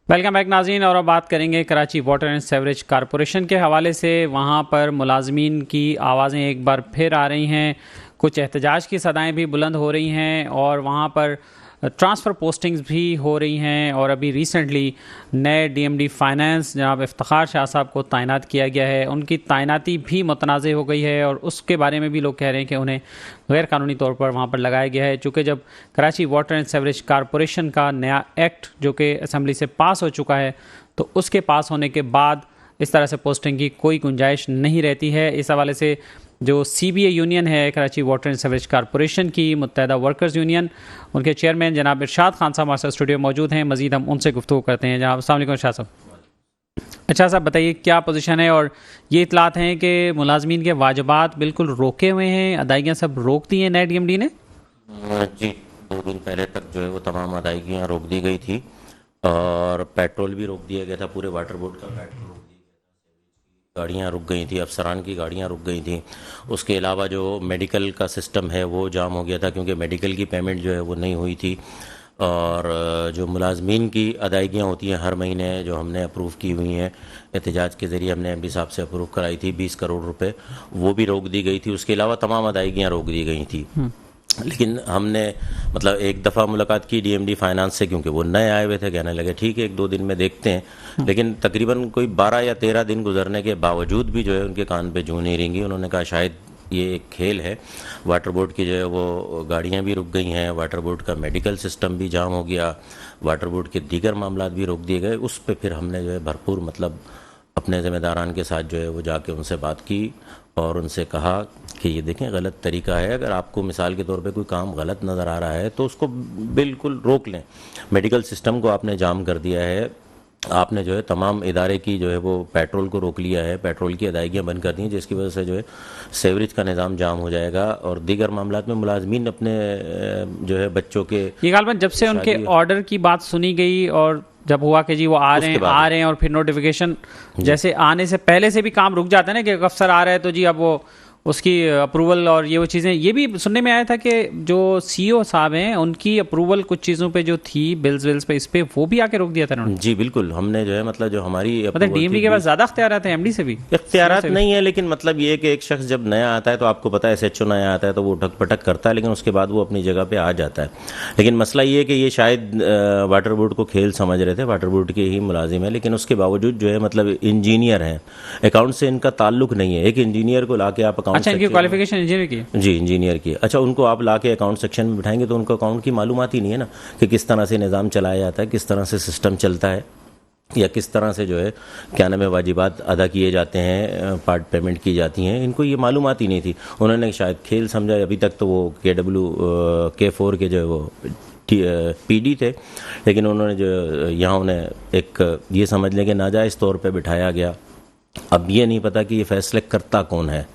Welcome back नाज़रीन। और अब बात करेंगे Karachi water and sewerage corporation के हवाले से। वहाँ पर मुलाजमीन की आवाज़ें एक बार फिर आ रही हैं, कुछ एहतजाज की सदाएं भी बुलंद हो रही हैं और वहाँ पर ट्रांसफ़र पोस्टिंग्स भी हो रही हैं। और अभी रिसेंटली नए डीएमडी फाइनेंस जनाब इफ्तिखार शाह साहब को तैनात किया गया है, उनकी तैनाती भी मुतनाज़ हो गई है और उसके बारे में भी लोग कह रहे हैं कि उन्हें गैर कानूनी तौर पर वहाँ पर लगाया गया है। चूँकि जब Karachi water and sewerage corporation का नया एक्ट जो कि असम्बली से पास हो चुका है, तो उसके पास होने के बाद इस तरह से पोस्टिंग की कोई गुंजाइश नहीं रहती है। इस हवाले से जो CBA यूनियन है, Karachi water and sewerage corporation की मुत्तहदा वर्कर्स यूनियन, उनके चेयरमैन जनाब इरशाद खान साहब हमारे स्टूडियो मौजूद हैं। मज़ीद हम उनसे गुफ्तगू करते हैं। जनाब अस्सलाम वालेकुम इरशाद साहब। अच्छा साहब, बताइए क्या पोजीशन है। और ये इतलात हैं कि मुलाजमीन के वाजबात बिल्कुल रोके हुए हैं, अदायगियाँ सब रोक दी हैं नए DMD ने। जी, 2 दिन पहले तक जो है वो तमाम अदायगियाँ रोक दी गई थी और पेट्रोल भी रोक दिया गया था। पूरे वाटर बोर्ड का पेट्रोल रोक दिया गया था, गाड़ियाँ रुक गई थी, अफसरान की गाड़ियाँ रुक गई थी। उसके अलावा जो मेडिकल का सिस्टम है वो जाम हो गया था, क्योंकि मेडिकल की पेमेंट जो है वो नहीं हुई थी। और जो मुलाजमीन की अदायगियाँ होती हैं हर महीने, जो हमने अप्रूव की हुई हैं, एहतजाज के ज़रिए हमने MD साहब से अप्रूव कराई थी 20 करोड़ रुपए, वो भी रोक दी गई थी। उसके अलावा तमाम अदायगियाँ रोक दी गई थी। लेकिन हमने मतलब एक दफ़ा मुलाकात की DMD फाइनेंस से, क्योंकि वो नए आए हुए थे। कहने लगे ठीक है 1-2 दिन में देखते हैं। लेकिन तकरीबन कोई 12 या 13 दिन गुजरने के बावजूद भी जो है उनके कान पे जूं नहीं रेंगी। उन्होंने कहा शायद ये एक खेल है। वाटर बोर्ड की जो है वो गाड़ियाँ भी रुक गई हैं, वाटर बोर्ड का मेडिकल सिस्टम भी जाम हो गया, वाटर बोर्ड के दीगर मामलात भी रोक दिए गए। उस पर फिर हमने जो है भरपूर मतलब अपने ज़िम्मेदारान के साथ जो है वो जाके उनसे बात की और उनसे कहा कि ये देखें गलत तरीका है। अगर आपको मिसाल के तौर पे कोई काम गलत नज़र आ रहा है तो उसको बिल्कुल रोक लें। मेडिकल सिस्टम को आपने जाम कर दिया है, आपने जो है तमाम इदारे की जो है वो पेट्रोल को रोक लिया है, पेट्रोल की अदायगियाँ बंद कर दी हैं, जिसकी वजह से जो है सेवरेज का निज़ाम जाम हो जाएगा। और दीगर मामलात में मुलाजमीन अपने जो है बच्चों के ये गालबन जब से उनके ऑर्डर की बात सुनी गई और जब हुआ कि जी वो आ रहे हैं और फिर नोटिफिकेशन जैसे आने से पहले से भी काम रुक जाता है ना कि एक अफसर आ रहा है तो जी अब वो उसकी अप्रूवल और ये वो चीज़ें, ये भी सुनने में आया था कि जो CEO साहब हैं उनकी अप्रूवल कुछ चीज़ों पे जो थी बिल्स पे, इस पे वो भी आके रोक दिया था उन्होंने। जी बिल्कुल, हमने जो है मतलब जो हमारी मतलब DMD के पास ज़्यादा अख्तियारात हैं, MD से भी इख्तियारात नहीं है। लेकिन मतलब ये कि एक शख्स जब नया आता है तो आपको पता है SHO नया आता है तो वो उठक पटक करता है, लेकिन उसके बाद वो अपनी जगह पे आ जाता है। लेकिन मसला ये है कि ये शायद वाटर बोर्ड को खेल समझ रहे थे, वाटर बोर्ड के ही मुलाजिम है, लेकिन उसके बावजूद जो है मतलब इंजीनियर हैं, अकाउंट से इनका ताल्लुक नहीं है। एक इंजीनियर को ला के आप अकाउंट, अच्छा, इनकी क्वालिफिकेशन इंजीनियर की? जी इंजीनियर की। अच्छा, उनको आप ला के अकाउंट सेक्शन में बिठाएंगे तो उनको अकाउंट की मालूमात ही नहीं है ना कि किस तरह से निज़ाम चलाया जाता है, किस तरह से सिस्टम चलता है, या किस तरह से जो है क्या नाम है वाजिबात अदा किए जाते हैं, पार्ट पेमेंट की जाती हैं। इनको ये मालूमात ही नहीं थी। उन्होंने शायद खेल समझा। अभी तक तो वो K4 के जो है वो PD थे, लेकिन उन्होंने जो यहाँ उन्हें एक ये समझ लें कि नाजायज़ तौर पे बिठाया गया। अब ये नहीं पता कि ये फैसले करता कौन है,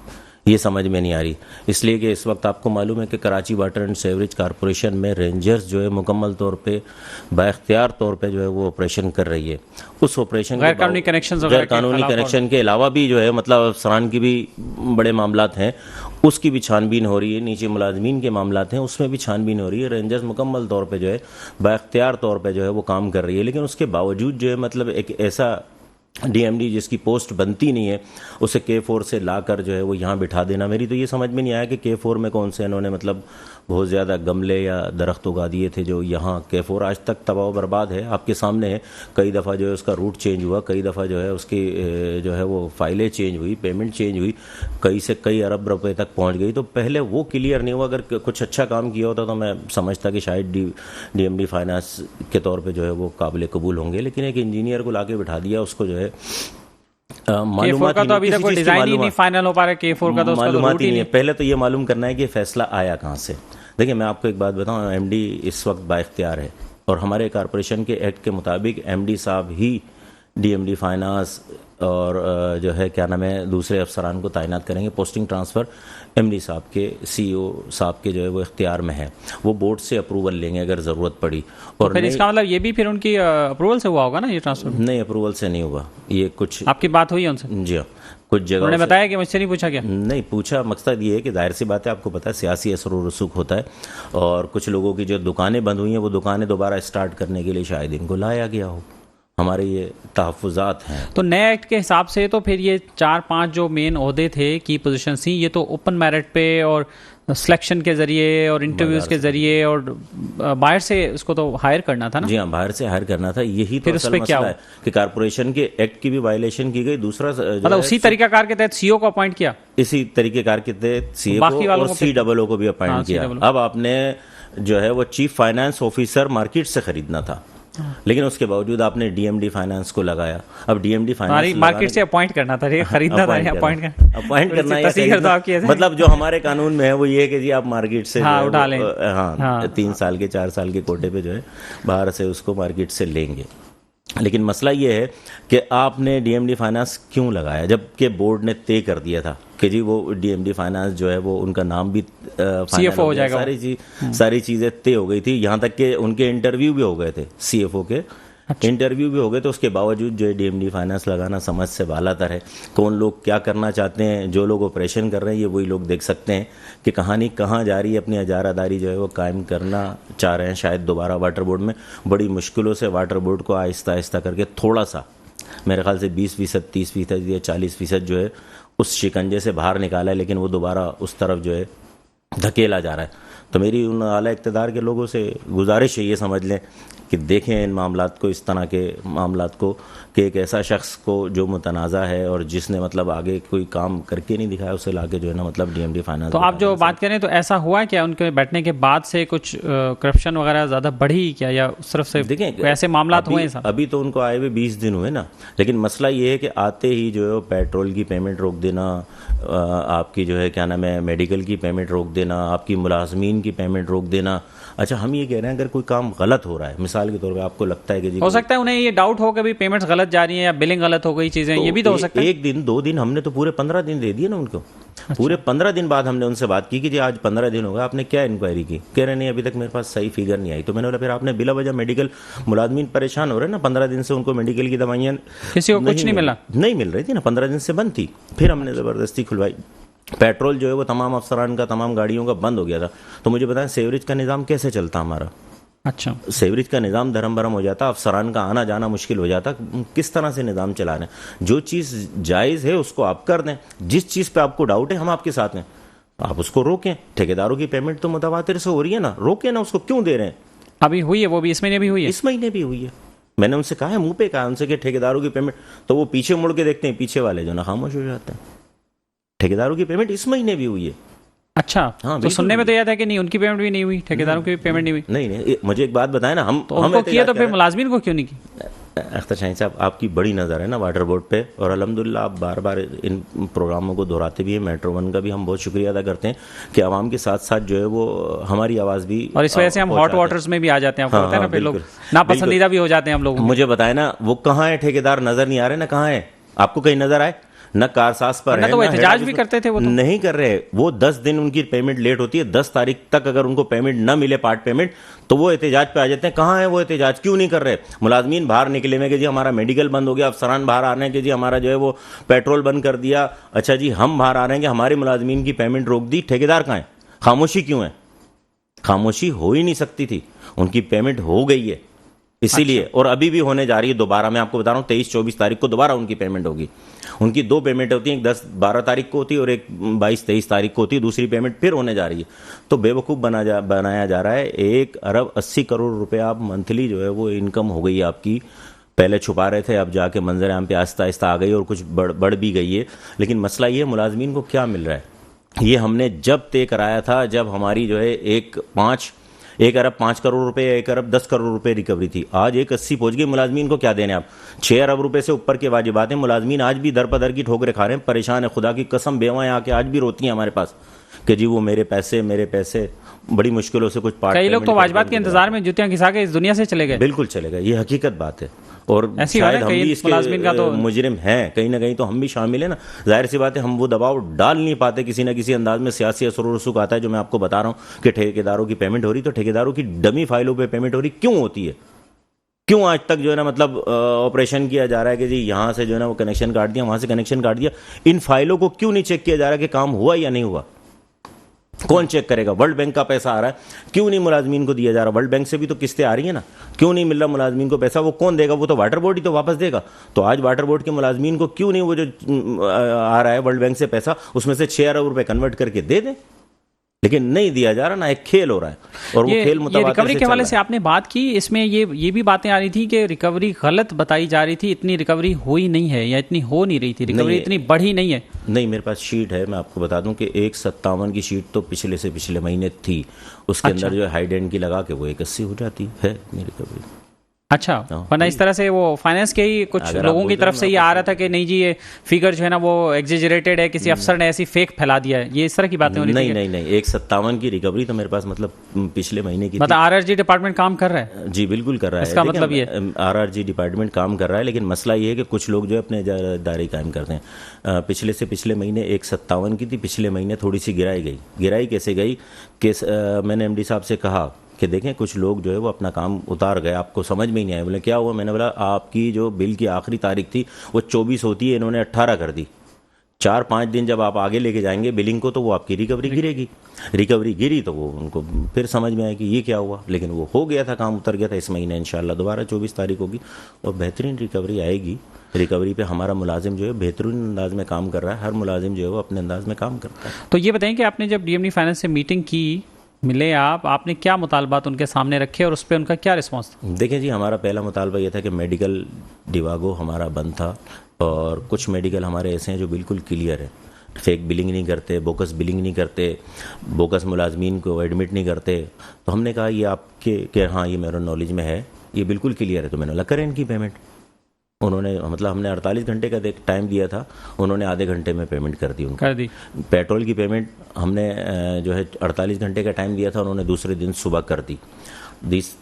ये समझ में नहीं आ रही। इसलिए कि इस वक्त आपको मालूम है कि Karachi water and sewerage corporation में रेंजर्स जो है मुकम्मल तौर पे बाइख्तियार तौर पे जो है वो ऑपरेशन कर रही है। उस ऑपरेशन गैर कानूनी कनेक्शन के अलावा भी जो है मतलब अफसरान की भी बड़े मामलात हैं, उसकी भी छानबीन हो रही है। नीचे मुलाजमीन के मामलात हैं, उसमें भी छानबीन हो रही है। रेंजर्स मुकम्मल तौर पर जो है बाइख्तियार तौर पर जो है वो काम कर रही है। लेकिन उसके बावजूद जो है मतलब एक ऐसा DMD जिसकी पोस्ट बनती नहीं है, उसे K4 से लाकर जो है वो यहाँ बिठा देना, मेरी तो ये समझ में नहीं आया कि K4 में कौन से इन्होंने मतलब बहुत ज़्यादा गमले या दरख्त उगा दिए थे जो यहाँ K4 आज तक तबाह बर्बाद है, आपके सामने है। कई दफ़ा जो है उसका रूट चेंज हुआ, कई दफ़ा जो है उसकी जो है वो फाइलें चेंज हुई, पेमेंट चेंज हुई, कई से कई अरब रुपए तक पहुँच गई। तो पहले वो क्लियर नहीं हुआ। अगर कुछ अच्छा काम किया होता तो मैं समझता कि शायद DMD फाइनेंस के तौर पर जो है वो काबिल कबूल होंगे। लेकिन एक इंजीनियर को ला के बिठा दिया, उसको जो है मालूमात का तो अभी तक कोई डिजाइन ही नहीं फाइनल हो पा रहा है। K4 का तो मालूमात ही नहीं है। पहले तो ये मालूम करना है कि फैसला आया कहाँ से। देखिए मैं आपको एक बात बताऊं, MD इस वक्त बाइख्तियार है और हमारे कॉरपोरेशन के एक्ट के मुताबिक MD साहब ही DMD फाइनेंस और जो है क्या नाम है दूसरे अफसरान को तैनात करेंगे। पोस्टिंग ट्रांसफ़र MD साहब के CEO साहब के जो है वो इख्तियार में है, वो बोर्ड से अप्रूवल लेंगे अगर ज़रूरत पड़ी। और तो फिर इसका मतलब ये भी फिर उनकी अप्रूवल से हुआ होगा ना ये ट्रांसफर? नहीं, अप्रूवल से नहीं हुआ। ये कुछ आपकी बात हुई है उनसे? जी हाँ, कुछ जगह उन्होंने बताया कि मुझसे नहीं पूछा क्या? नहीं पूछा। मकसद ये है कि जाहिर सी बात है, आपको पता है सियासी असर व रसूख होता है और कुछ लोगों की जो दुकानें बंद हुई हैं वो दुकानें दोबारा स्टार्ट करने के लिए शायद इनको लाया गया हो। हमारे ये तहफ़्फ़ुज़ात हैं। तो नए एक्ट के हिसाब से तो फिर ये 4-5 जो मेन ओहदे थे की पोजीशन थी, ये तो ओपन मेरिट पे और सिलेक्शन के जरिए और इंटरव्यूज के जरिए और बाहर से उसको तो हायर करना था ना। जी हाँ, बाहर से हायर करना था। यही तो फिर उस असल पे क्या मसला है कि कारपोरेशन के एक्ट की भी वायलेशन की गई। दूसरा मतलब उसी तरीकाकार के तहत सीओ को अपॉइंट किया, इसी तरीकेकार के तहत सीए बाकी को वालों और को COO को भी अपॉइंट किया। COO। अब आपने जो है वो चीफ फाइनेंस ऑफिसर मार्केट से खरीदना था, लेकिन उसके बावजूद आपने DMD फाइनेंस को लगाया। अब DMD फाइनेंस मार्केट से अपॉइंट करना था, खरीदना था, अपॉइंट करना है। मतलब जो हमारे कानून में है वो ये है कि जी आप मार्केट से उठा लें। 3 साल के 4 साल के कोटे पे जो है बाहर से उसको मार्केट से लेंगे। लेकिन मसला ये है कि आपने DMD फाइनेंस क्यों लगाया, जबकि बोर्ड ने तय कर दिया था कि जी वो DMD फाइनेंस जो है वो उनका नाम भी CFO हो जाएगा। सारी चीज़ें तय हो गई थी, यहाँ तक कि उनके इंटरव्यू भी हो गए थे, CFO के इंटरव्यू भी हो गए। तो उसके बावजूद जो है DMD फाइनेंस लगाना समझ से बालातर है। कौन लोग क्या करना चाहते हैं, जो लोग ऑपरेशन कर रहे हैं ये वही लोग देख सकते हैं कि कहानी कहाँ जा रही है। अपनी इजारादारी जो है वो कायम करना चाह रहे हैं शायद दोबारा वाटर बोर्ड में। बड़ी मुश्किलों से वाटर बोर्ड को आहिस्ता आहिस्ता करके थोड़ा सा, मेरे ख्याल से 20%, 30% या 40% जो है उस शिकंजे से बाहर निकाला है, लेकिन वो दोबारा उस तरफ जो है धकेला जा रहा है। तो मेरी उन आला इक़्तिदार के लोगों से गुजारिश है, ये समझ लें कि देखें इन मामलात को, इस तरह के मामलात को, कि एक ऐसा शख्स को जो मुतनाज़ा है और जिसने मतलब आगे कोई काम करके नहीं दिखाया, उसे लाके जो है ना मतलब DMD फाइनेंस। तो आप जो बात करें तो ऐसा हुआ क्या उनके बैठने के बाद से कुछ करप्शन वगैरह ज़्यादा बढ़ी क्या, या उस तरफ से देखें ऐसे मामलात हुए हैं? अभी तो उनको आए हुए 20 दिन हुए ना, लेकिन मसला ये है कि आते ही जो है पेट्रोल की पेमेंट रोक देना, आपकी जो है क्या नाम है मेडिकल की पेमेंट रोक देना, आपकी मुलाजमीन की पेमेंट रोक देना। अच्छा, हम ये कह रहे हैं अगर कोई काम गलत हो रहा है, मिसाल के तौर पे आपको लगता है कि जी हो सकता है उन्हें ये डाउट हो कि भी पेमेंट्स गलत जा रही हैं या बिलिंग गलत हो गई, चीज़ें ये भी तो हो सकता है। 1 दिन 2 दिन, हमने तो पूरे 15 दिन दे दिए ना उनको। पूरे 15 दिन बाद हमने उनसे बात की कि जी आज 15 दिन हो गए, आपने क्या इंक्वायरी की? कह रहे नहीं अभी तक मेरे पास सही फिगर नहीं आई। तो मैंने बोला फिर आपने बिला वजह मेडिकल, मुलाजमीन परेशान हो रहे हैं ना, 15 दिन से उनको मेडिकल की दवाइयाँ किसी को कुछ नहीं मिला, नहीं मिल रही थी ना, 15 दिन से बंद थी। फिर हमने ज़बरदस्ती खुलवाई। पेट्रोल जो है वो तमाम अफसरान का, तमाम गाड़ियों का बंद हो गया था। तो मुझे बताएं सेवरेज का निज़ाम कैसे चलता हमारा? अच्छा, सेवरेज का निज़ाम धर्म भरम हो जाता, अफसरान का आना जाना मुश्किल हो जाता। किस तरह से निज़ाम चला रहे हैं? जो चीज़ जायज़ है उसको आप कर दें, जिस चीज़ पे आपको डाउट है हम आपके साथ हैं, आप उसको रोकें। ठेकेदारों की पेमेंट तो मुतवातिर से हो रही है ना, रोकें ना, उसको क्यों दे रहे हैं? अभी हुई है, वो भी इस महीने भी हुई है। इस महीने भी हुई है। मैंने उनसे कहा है, मुंह पे कहा उनसे कि ठेकेदारों की पेमेंट, तो वो पीछे मुड़ के देखते हैं, पीछे वाले जो ना खामोश हो जाते हैं। ठेकेदारों की पेमेंट इस महीने भी हुई है। अच्छा, हाँ, तो सुनने में तो यह था कि नहीं उनकी पेमेंट भी नहीं हुई, ठेकेदारों की भी पेमेंट नहीं हुई। नहीं, मुझे एक बात बताएं ना, हम किया तो फिर मुलाजमीन को क्यों नहीं की? अख्तर शाहीन साहब, आपकी बड़ी नज़र है ना वाटर बोर्ड पे, और अल्हम्दुलिल्लाह आप बार बार इन प्रोग्रामों को दोहराते भी हैं। मेट्रो 1 का भी हम बहुत शुक्रिया अदा करते हैं कि आवाम के साथ साथ जो है वो हमारी आवाज़ भी, और इस वजह से हम हॉट वाटर्स में भी आ जाते हैं, आपको पता है ना, फिर लोग नापसंदीदा भी हो जाते हैं हम लोग। मुझे बताए ना वो कहाँ है ठेकेदार, नज़र नहीं आ रहे ना, कहाँ है? आपको कहीं नज़र आए न? कारसाज पर है, तो वो एहतजाज भी करते थे, वो तो नहीं कर रहे। वो 10 दिन उनकी पेमेंट लेट होती है, 10 तारीख तक अगर उनको पेमेंट न मिले, पार्ट पेमेंट, तो वो एहतजाज पे आ जाते हैं। कहाँ है वो एहतजाज, क्यों नहीं कर रहे? मुलाजमीन बाहर निकले में कि जी हमारा मेडिकल बंद हो गया, अफसरान बाहर आ रहे हैं कि जी हमारा जो है वो पेट्रोल बंद कर दिया। अच्छा जी, हम बाहर आ रहे हैं कि हमारी मुलाजमीन की पेमेंट रोक दी। ठेकेदार कहाँ है? खामोशी क्यों है? खामोशी हो ही नहीं सकती थी, उनकी पेमेंट हो गई है इसीलिए। अच्छा। और अभी भी होने जा रही है दोबारा, मैं आपको बता रहा हूँ 23-24 तारीख को दोबारा उनकी पेमेंट होगी। उनकी 2 पेमेंट होती हैं, एक 10-12 तारीख को होती है और एक 22-23 तारीख को होती है। दूसरी पेमेंट फिर होने जा रही है। तो बेवकूफ़ बनाया जा रहा है। 1 अरब 80 करोड़ रुपए आप मंथली जो है वो इनकम हो गई आपकी। पहले छुपा रहे थे, अब जाके मंजर आम पे आहिस्ता आहिस्ता आ गई और कुछ बढ़ भी गई है। लेकिन मसला ये, मुलाजमीन को क्या मिल रहा है? ये हमने जब तय कराया था, जब हमारी जो है 1 अरब 5 करोड़ रुपए, 1 अरब 10 करोड़ रुपए रिकवरी थी। आज 180 पहुंच गई। मुलाजमीन को क्या देने आप? 6 अरब रुपए से ऊपर के वाजिबात हैं। मुलाजमीन आज भी दर पदर की ठोकरें खा रहे हैं, परेशान है। खुदा की कसम, बेवाएं आके आज भी रोती हैं हमारे पास कि जी वो मेरे पैसे बड़ी मुश्किलों से कुछ पार्ट। कई लोग तो वाजिबात के इंतजार में जुतियां घिसा के इस दुनिया से चले गए। बिल्कुल चले गए, ये हकीकत बात है। और शायद हम भी इसके तो मुजरिम हैं, कहीं ना कहीं तो हम भी शामिल है ना। जाहिर सी बात है, हम वो दबाव डाल नहीं पाते, किसी ना किसी अंदाज में सियासी असर और रसूख आता है। जो मैं आपको बता रहा हूँ कि ठेकेदारों की पेमेंट हो रही, तो ठेकेदारों की डमी फाइलों पे पेमेंट हो रही, क्यों होती है? क्यों आज तक जो है ना मतलब ऑपरेशन किया जा रहा है कि जी यहाँ से जो है ना वो कनेक्शन काट दिया, वहां से कनेक्शन काट दिया। इन फाइलों को क्यों नहीं चेक किया जा रहा कि काम हुआ या नहीं हुआ? कौन चेक करेगा? वर्ल्ड बैंक का पैसा आ रहा है, क्यों नहीं मुलाजमीन को दिया जा रहा? वर्ल्ड बैंक से भी तो किस्तें आ रही है ना, क्यों नहीं मिल रहा मुलाजमीन को पैसा? वो कौन देगा? वो तो वाटर बोर्ड ही तो वापस देगा। तो आज वाटर बोर्ड के मुलाजमीन को क्यों नहीं वो जो आ रहा है वर्ल्ड बैंक से पैसा, उसमें से 6 अरब रुपए कन्वर्ट करके दे दें? लेकिन नहीं दिया जा रहा ना, एक खेल हो रहा है और वो खेल मुतवातिर रिकवरी से के चल हवाले रहा से आपने बात की, इसमें ये भी बातें आ रही थी कि रिकवरी गलत बताई जा रही थी, इतनी रिकवरी हुई नहीं है या इतनी हो नहीं रही थी, रिकवरी इतनी बढ़ी नहीं है। नहीं, मेरे पास शीट है, मैं आपको बता दूं कि 157 की शीट तो पिछले से पिछले महीने थी, उसके अंदर जो है हाइड एंड की लगा के वो 180 हो जाती है मेरी रिकवरी। अच्छा, वरना इस तरह से वो फाइनेंस के ही कुछ लोगों की तरफ से ये आ रहा था कि नहीं जी ये फिगर जो है ना वो एग्जेजरेटेड है, किसी अफसर ने ऐसी फेक फैला दिया है, ये इस तरह की बातें हो रही थी। नहीं, 157 की रिकवरी तो मेरे पास मतलब पिछले महीने की, मतलब आरआरजी डिपार्टमेंट काम कर रहा है? जी बिल्कुल कर रहा है। इसका मतलब ये आरआरजी डिपार्टमेंट काम कर रहा है, लेकिन मसला ये है कि कुछ लोग जो है अपने दायरे कायम करते हैं। पिछले से पिछले महीने 157 की थी, पिछले महीने थोड़ी सी गिराई कैसे गई कि मैंने एमडी साहब से कहा कि देखें कुछ लोग जो है वो अपना काम उतार गए, आपको समझ में ही नहीं आया। बोले क्या हुआ? मैंने बोला आपकी जो बिल की आखिरी तारीख थी वो 24 होती है, इन्होंने 18 कर दी। 4-5 दिन जब आप आगे लेके जाएंगे बिलिंग को तो वो आपकी रिकवरी गिरेगी। रिकवरी गिरी तो वो उनको फिर समझ में आया कि ये क्या हुआ, लेकिन वो हो गया था, काम उतर गया था। इस महीने इंशाल्लाह दोबारा 24 तारीख होगी और बेहतरीन रिकवरी आएगी। रिकवरी पे हमारा मुलाजिम जो है बेहतरीन अंदाज में काम कर रहा है, हर मुलाजिम जो है वो अपने अंदाज में काम करता है। तो ये बताएं कि आपने जब डीएमडी फाइनेंस से मीटिंग की, मिले आपने क्या मुतालबात उनके सामने रखे और उस पर उनका क्या रिस्पॉन्स था? देखें जी, हमारा पहला मुतालबा ये था कि मेडिकल डिवागो हमारा बंद था और कुछ मेडिकल हमारे ऐसे हैं जो बिल्कुल क्लियर है, फेक बिलिंग नहीं करते, बोकस बिलिंग नहीं करते, बोकस मुलाजमीन को एडमिट नहीं करते। तो हमने कहा ये आपके कि हाँ ये मेरे नॉलेज में है, ये बिल्कुल क्लियर है, तो मैंने बोला करें इनकी पेमेंट। उन्होंने मतलब हमने 48 घंटे का टाइम दिया था, उन्होंने आधे घंटे में पेमेंट कर दी कर दी। पेट्रोल की पेमेंट हमने जो है 48 घंटे का टाइम दिया था, उन्होंने दूसरे दिन सुबह कर दी।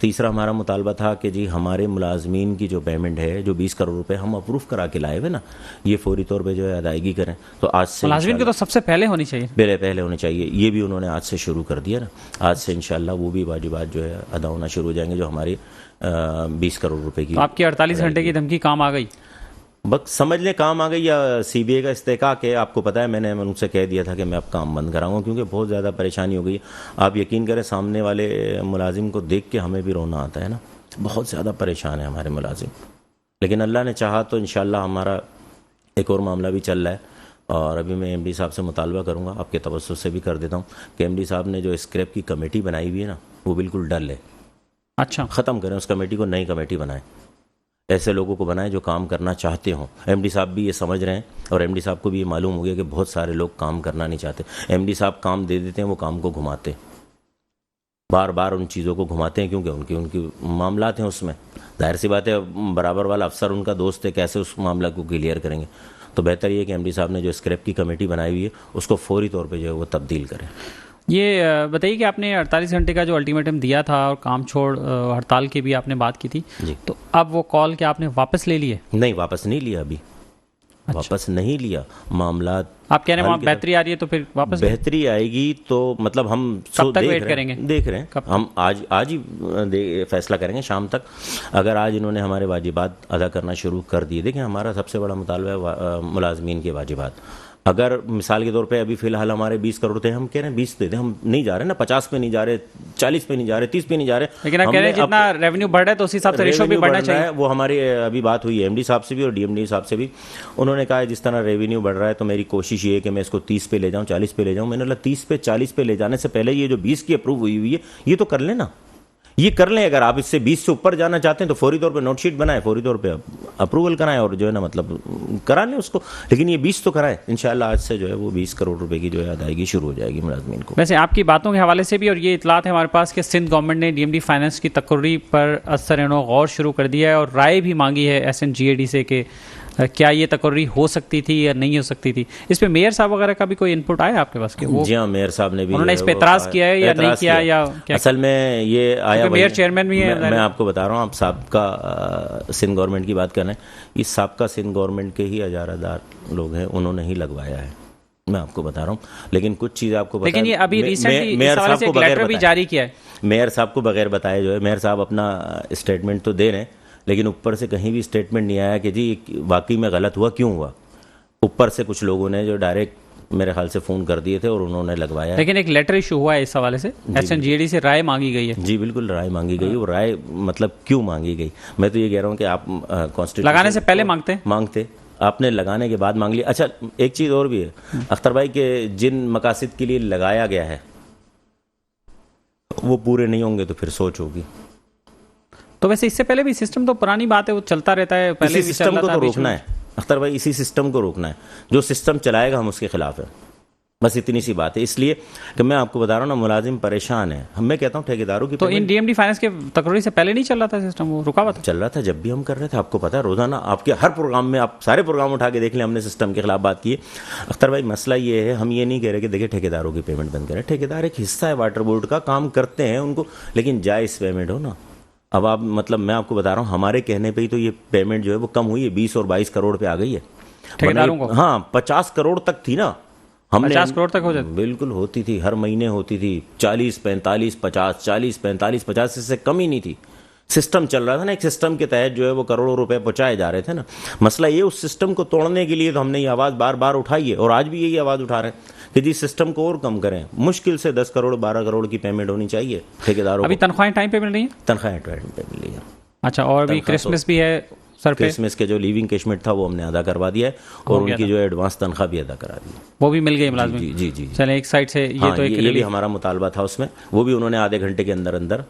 तीसरा हमारा मुतालबा था कि जी हमारे मुलाजमीन की जो पेमेंट है, जो 20 करोड़ रुपए हम अप्रूव करा के लाए हुए ना, ये फौरी तौर पे जो है अदायगी करें। तो आज से मुलाजमीन की तो सबसे पहले होनी चाहिए, पहले होनी चाहिए, ये भी उन्होंने आज से शुरू कर दिया ना। आज से इंशाल्लाह वो भी वाजिबात जो है अदा होना शुरू हो जाएंगे, जो हमारी 20 करोड़ रुपए की। तो आपकी 48 घंटे की धमकी काम आ गई? बस समझ लें काम आ गई, या सीबीआई का इस्तेकाक है। आपको पता है मैंने उनसे कह दिया था कि मैं अब काम बंद कराऊंगा, क्योंकि बहुत ज़्यादा परेशानी हो गई। आप यकीन करें सामने वाले मुलाजिम को देख के हमें भी रोना आता है ना, बहुत ज़्यादा परेशान है हमारे मुलाजिम। लेकिन अल्लाह ने चाहा तो इंशाल्लाह हमारा एक और मामला भी चल रहा है, और अभी मैं एमडी साहब से मुतालबा करूँगा, आपके तवज्जुह से भी कर देता हूँ कि एमडी साहब ने जो स्क्रैप की कमेटी बनाई हुई है ना, वो बिल्कुल डल है। अच्छा, ख़त्म करें उस कमेटी को, नई कमेटी बनाएं, ऐसे लोगों को बनाएं जो काम करना चाहते हों। एमडी साहब भी ये समझ रहे हैं और एमडी साहब को भी ये मालूम हो गया कि बहुत सारे लोग काम करना नहीं चाहते। एमडी साहब काम दे देते हैं, वो काम को घुमाते, बार बार उन चीज़ों को घुमाते हैं, क्योंकि उनकी मामलात हैं उसमें। जाहिर सी बात है बराबर वाला अफसर उनका दोस्त है, कैसे उस मामला को क्लियर करेंगे। तो बेहतर ये कि एमडी साहब ने जो स्क्रैप की कमेटी बनाई हुई है उसको फौरी तौर पर जो है वो तब्दील करें। ये बताइए कि आपने 48 घंटे का जो अल्टीमेटम दिया था और काम छोड़ हड़ताल की भी आपने बात की थी जी, तो अब वो कॉल क्या आपने वापस ले लिए? नहीं, वापस नहीं लिया अभी। अच्छा। वापस नहीं लिया मामला। आप कह रहे हैं वहाँ बेहतरी आ रही है तो फिर वापस बेहतरी आएगी तो मतलब हम कब तक वेट करेंगे? देख रहे हैं हम आज ही फैसला करेंगे शाम तक। अगर आज इन्होंने हमारे वाजिबात अदा करना शुरू कर दिए, देखें हमारा सबसे बड़ा मुतालबा है मुलाजमीन के वाजिबात। अगर मिसाल के तौर पे अभी फिलहाल हमारे 20 करोड़ थे, हम कह रहे हैं 20 दे दें, हम नहीं जा रहे ना 50 पे नहीं जा रहे, 40 पे नहीं जा रहे, 30 पे नहीं जा रहे। लेकिन आप कह रहे हैं जितना रेवेन्यू बढ़ रहा है तो उसी हिसाब से रेशो भी बढ़ना चाहिए। वो हमारी अभी बात हुई है एमडी साहब से भी और डीएमडी साहब से भी। उन्होंने कहा है जिस तरह रेवेन्यू बढ़ रहा है तो मेरी कोशिश ये है कि मैं इसको 30 पे ले जाऊँ, 40 पे ले जाऊँ। मैंने बोला 30 पे 40 पे ले जाने से पहले ये जो 20 की अप्रूव हुई है ये तो कर लेना, ये कर लें। अगर आप इससे 20 से ऊपर जाना चाहते हैं तो फौरी तौर पे नोटशीट बनाएं, फौरी तौर पे अप्रूवल कराएं और जो है ना मतलब करा लें उसको। लेकिन ये 20 तो कराएं, इंशाल्लाह आज से जो है वो 20 करोड़ रुपए की जो है अदायगी शुरू हो जाएगी मुलाजमीन को। वैसे आपकी बातों के हवाले से भी और ये इतलात है हमारे पास कि सिंध गवर्नमेंट ने डीएमडी फाइनेंस की तकर्री पर असर गौर शुरू कर दिया है और राय भी मांगी है SNGAD से कि क्या ये तकर्री हो सकती थी या नहीं हो सकती थी। इस पे मेयर साहब वगैरह का भी कोई इनपुट आया आपके पास? जी हाँ, मेयर साहब ने भी, उन्होंने इस पे एतराज किया है या नहीं किया या क्या? असल में ये आया, मेयर चेयरमैन भी है। मैं आपको बता रहा हूँ, आप साबका सिंध गवर्नमेंट की बात कर रहे हैं, इस साबका सिंध गवर्नमेंट के ही इजारादार लोग हैं, उन्होंने ही लगवाया है, मैं आपको बता रहा हूँ। लेकिन कुछ चीज़ आपको बता, लेकिन ये अभी रिसेंटली मेयर साहब को लेटर भी जारी किया है, मेयर साहब को बगैर बताए जो है, मेयर साहब अपना स्टेटमेंट तो दे रहे हैं लेकिन ऊपर से कहीं भी स्टेटमेंट नहीं आया कि जी वाकई में गलत हुआ, क्यों हुआ। ऊपर से कुछ लोगों ने जो डायरेक्ट मेरे ख्याल से फ़ोन कर दिए थे और उन्होंने लगवाया है। लेकिन एक लेटर इशू हुआ है इस हवाले से, SNGAD से राय मांगी गई है। जी बिल्कुल, राय मांगी गई। और राय मतलब क्यों मांगी गई, मैं तो ये कह रहा हूँ कि आप कॉन्स्टिट्यूशन लगाने से पहले मांगते आपने लगाने के बाद मांग लिया। अच्छा, एक चीज़ और भी है अख्तर भाई, के जिन मकासद के लिए लगाया गया है वो पूरे नहीं होंगे तो फिर सोच होगी। तो वैसे इससे पहले भी सिस्टम तो पुरानी बात है, वो चलता रहता है, पहले इसी भी सिस्टम को था तो बीच रोकना में। है अख्तर भाई, इसी सिस्टम को रोकना है। जो सिस्टम चलाएगा हम उसके खिलाफ है, बस इतनी सी बात है। इसलिए कि मैं आपको बता रहा हूँ ना, मुलाजिम परेशान है। मैं कहता हूँ ठेकेदारों की तो इन DMD फाइनेंस के तकरीर से पहले नहीं चल रहा था सिस्टम, वो रुका हुआ था? चल रहा था जब भी हम कर रहे थे। आपको पता है रोजाना आपके हर प्रोग्राम में, आप सारे प्रोग्राम उठा के देख लें, हमने सिस्टम के खिलाफ बात की है। अख्तर भाई मसला ये है, हम ये नहीं कह रहे कि देखिए ठेकेदारों की पेमेंट बंद करें। ठेकेदार एक हिस्सा है वाटर बोर्ड का, काम करते हैं उनको, लेकिन जायज़ पेमेंट हो ना। अब आप मतलब मैं आपको बता रहा हूँ, हमारे कहने पे ही तो ये पेमेंट जो है वो कम हुई है, 20 और 22 करोड़ पे आ गई है ठेकेदारों को। हाँ, 50 करोड़ तक थी ना, हमने 50 करोड़ तक हो जाती? बिल्कुल होती थी, हर महीने होती थी। 40 45 50 40 45 50 से कम ही नहीं थी। सिस्टम चल रहा था ना, एक सिस्टम के तहत जो है वो करोड़ों रुपए पहुंचाए जा रहे थे ना। मसला ये, उस सिस्टम को तोड़ने के लिए तो हमने ये आवाज़ बार बार उठाई है और आज भी यही आवाज़ उठा रहे हैं कि जी सिस्टम को और कम करें। मुश्किल से 10 करोड़ 12 करोड़ की पेमेंट होनी चाहिए ठेकेदारों को। अभी तनख्वाहें टाइम पे मिल रही है? तनख्वाहें टाइम पे मिल रही है। अच्छा, और अभी क्रिसमस भी है सर पे? क्रिसमस के जो लीविंग कैशमेंट था वो हमने अदा करवा दिया है और उनकी जो एडवांस तनख्वाह भी अदा करा दी है, वो भी मिल गई मुलाजिम? जी जी जी। चले, एक साइड से हाँ, तो एक ये भी हमारा मुतालबा था उसमें, वो भी उन्होंने आधे घंटे के अंदर अंदर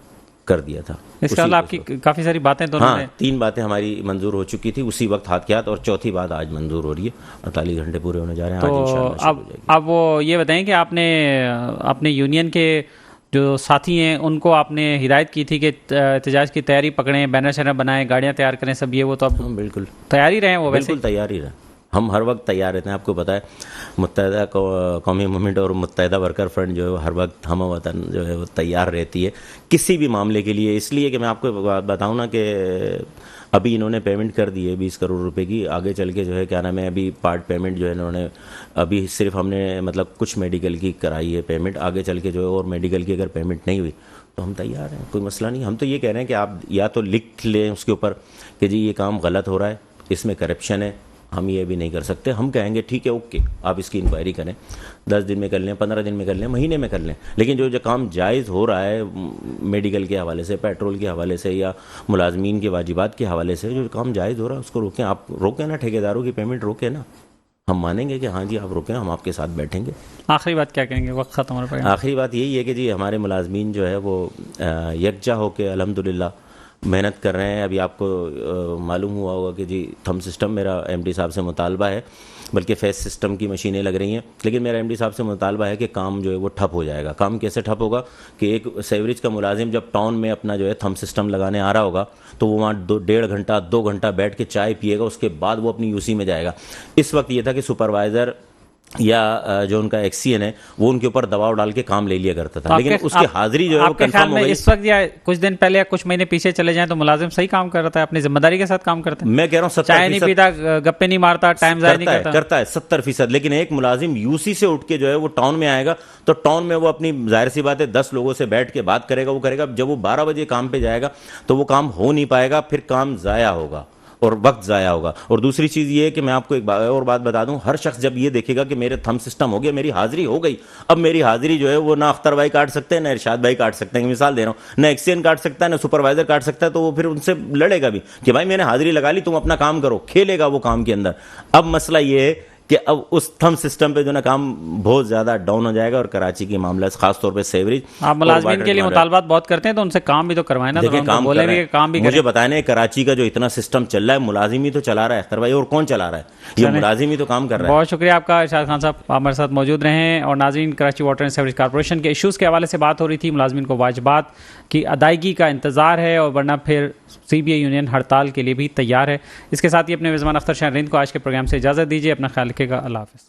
कर दिया था। इसके अलावा आपकी काफ़ी सारी बातें तो हाँ, 3 बातें हमारी मंजूर हो चुकी थी उसी वक्त हाथ के हाथ, और चौथी बात आज मंजूर हो रही है। 48 घंटे पूरे होने जा रहे हैं, आज इंशाअल्लाह शुरू हो जाएगी। अब वो ये बताएं कि आपने अपने यूनियन के जो साथी हैं उनको आपने हिदायत की थी कि एहतजाज की तैयारी पकड़ें, बैनर शैनर बनाएं, गाड़ियां तैयार करें, सब ये वो तो अब बिल्कुल तैयार ही रहे हैं वो? वैसे बिल्कुल तैयार ही रहे, हम हर वक्त तैयार रहते हैं। आपको पता है मुत्तहिदा कौमी मूवमेंट और मुत्तहिदा वर्कर फ्रंट जो है वो हर वक्त हम वतन जो है वो तैयार रहती है किसी भी मामले के लिए। इसलिए कि मैं आपको बताऊं ना कि अभी इन्होंने पेमेंट कर दी है 20 करोड़ रुपए की, आगे चल के जो है क्या नाम है, अभी पार्ट पेमेंट जो है इन्होंने अभी सिर्फ हमने मतलब कुछ मेडिकल की कराई है पेमेंट, आगे चल के जो है और मेडिकल की अगर पेमेंट नहीं हुई तो हम तैयार हैं, कोई मसला नहीं। हम तो ये कह रहे हैं कि आप या तो लिख लें उसके ऊपर कि जी ये काम गलत हो रहा है, इसमें करप्शन है, हम ये भी नहीं कर सकते। हम कहेंगे ठीक है, ओके, आप इसकी इंक्वायरी करें, 10 दिन में कर लें, 15 दिन में कर लें, महीने में कर लें, लेकिन जो काम जायज़ हो रहा है मेडिकल के हवाले से, पेट्रोल के हवाले से या मुलाजमीन के वाजिबात के हवाले से, जो काम जायज़ हो रहा है उसको रोकें। आप रोकें ना, ठेकेदारों की पेमेंट रोकें ना, हम मानेंगे कि हाँ जी आप रोकें, हम आपके साथ बैठेंगे। आखिरी बात क्या कहेंगे, वक्त खत्म हो रहा है? आखिरी बात यही है कि जी हमारे मुलाजमीन जो है वो यकजा होकर अल्हम्दुलिल्लाह मेहनत कर रहे हैं। अभी आपको मालूम हुआ होगा कि जी थम सिस्टम मेरा MD साहब से मुतालबा है, बल्कि फेस सिस्टम की मशीनें लग रही हैं, लेकिन मेरा MD साहब से मुतालबा है कि काम जो है वो ठप हो जाएगा। काम कैसे ठप होगा कि एक सेवरेज का मुलाजिम जब टाउन में अपना जो है थम सिस्टम लगाने आ रहा होगा तो वो वहाँ 1.5 घंटा 2 घंटा बैठ के चाय पिएगा, उसके बाद वो अपनी UC में जाएगा। इस वक्त ये था कि सुपरवाइज़र या जो उनका एक्सीएन है वो उनके ऊपर दबाव डाल के काम ले लिया करता था, लेकिन उसकी हाजिरी जो है वो कंफर्म हो गई। इस वक्त या कुछ दिन पहले या कुछ महीने पीछे चले जाएं तो मुलाजिम सही काम कर रहा है, अपनी जिम्मेदारी के साथ काम करता है। मैं कह रहा हूँ चाय नहीं पीता, गप्पे नहीं मारता, टाइम जाया नहीं करता है 70%। लेकिन एक मुलाजिम UC से उठ के जो है वो टाउन में आएगा तो टाउन में वो अपनी जाहिर सी बात है 10 लोगों से बैठ के बात करेगा, वो करेगा। जब वो 12 बजे काम पे जाएगा तो वो काम हो नहीं पाएगा, फिर काम ज़ाया होगा और वक्त ज़ाया होगा। और दूसरी चीज़ ये है कि मैं आपको एक और बात बता दूं, हर शख्स जब ये देखेगा कि मेरे थम सिस्टम हो गया, मेरी हाजिरी हो गई, अब मेरी हाजिरी जो है वो ना अख्तर भाई काट सकते हैं, ना इरशाद भाई काट सकते हैं, मिसाल दे रहा हूँ, ना एक्सीएन काट सकता है, ना सुपरवाइजर काट सकता है, तो वो फिर उनसे लड़ेगा भी कि भाई मैंने हाजिरी लगा ली, तुम अपना काम करो, खेलेगा वो काम के अंदर। अब मसला ये है कि अब उस थम सिस्टम पे जो ना काम बहुत ज़्यादा डाउन हो जाएगा और कराची की मामला खासतौर पे सेवरेज। आप मुलाजमीन के लिए मुतालबात बहुत करते हैं तो उनसे काम भी तो करवाएं ना। देखिए काम बोले भी काम भी मुझे बताने कराची का जो इतना सिस्टम चल रहा है, मुलाजिम ही तो चला रहा है अख्तर भाई, और कौन चला रहा है? ये मुलाजिम ही तो काम कर रहा है। बहुत शुक्रिया आपका इरशाद खान साहब, हमारे साथ मौजूद रहे हैं। और नाज़रीन, Karachi water and sewerage corporation के इशूज़ के हवाले से बात हो रही थी। मुलाजमीन को वाजिबात की अदायगी का इंतज़ार है और वरना फिर CBA यूनियन हड़ताल के लिए भी तैयार है। इसके साथ ही अपने मेज़बान अख्तर शाह रिंद को आज के प्रोग्राम से इजाज़त दीजिए। अपना ख्याल रखिएगा। अल्लाह हाफ़िज़।